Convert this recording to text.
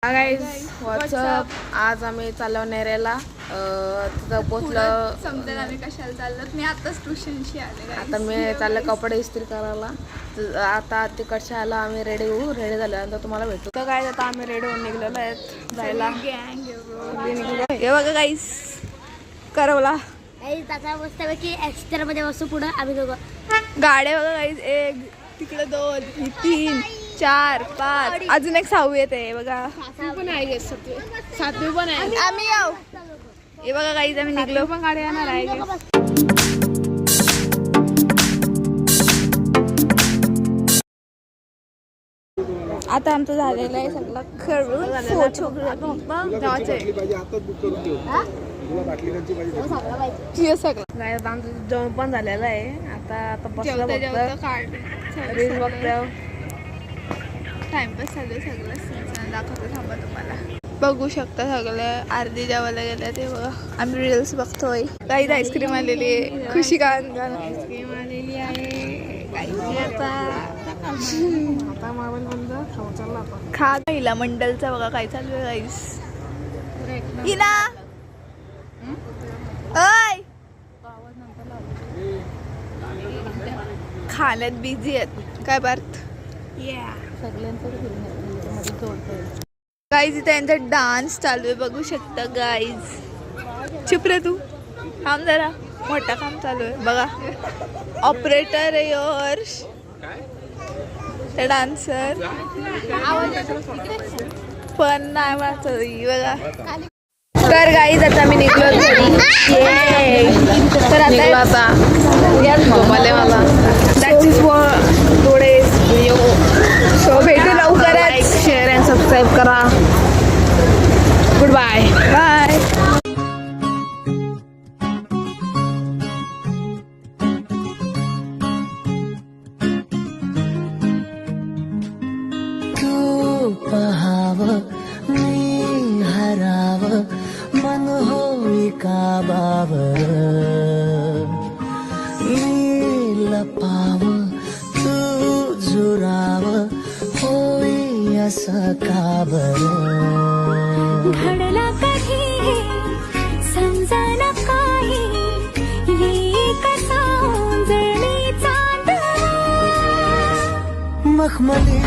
Guys WhatsApp. आज आम्ही चाललो नेरेला. तिथं पोचलं समजेल आम्ही कशाला चाललो. मी आताच ट्युशनशी आले. आता मी चाललं कपडे इस्त्री करायला. आता तिकडच्या आला आम्ही रेडी होऊ. रेडी झाल्यानंतर तुम्हाला भेटू. तर काय आता आम्ही रेडी होऊन निघलेलो आहेत जायला. हे बघा गाईस करवला त्याचा मस्तपैकी एक्स्ट्रा मध्ये वस्तू पुढे आम्ही दोघं गाड्या बघा गाईस. एक तिकडे 2 3 4 5 अजून एक 6 येते बघा. पण आहे 7वी पण आहे. आम्ही येऊ. हे बघा गाईस आम्ही निघलो. पण गाडी येणार आहे. आता आमचं झालेलं आहे सगळं खरं सगळं आमचं जेवण पण झालेलं आहे. आता बसलं रील्स बघतो. टाइमपास चालू आहे सगळं. दाखवतो थांबा तुम्हाला. बघू शकता सगळे अर्धी जेवायला गेले ते बघा. आम्ही रील्स बघतोय. काहीच आईस्क्रीम आलेली आहे. खुशी का आईस्क्रीम आलेली आहे. आता मोबाईल बंद खाऊ चालला आपण. खा पहिला मंडलचा बघा काय चालू आहे गाईस. हिना ओय खाण्यात बिझी आहेत काय पार्थ. गाईज इथे त्यांचा डान्स चालू आहे बघू शकता गाईज. चुप रे तू थांब जरा. मोठा काम चालू आहे बघा. ऑपरेटर आहे हर्ष. डान्सर पण नाही वाचत बघा. तर गाईज आता मी निघलो घरी. तर आता मला that is today's video. So भेटू लवकरच. लाईक शेअर अँड सबस्क्राईब करा. Good bye bye. पहाव मी हराव मन होई का बावर. मी लपाव तू जुराव होई असं का बरं. घडला कधी समजना काही ही कसा जळली चांद मखमली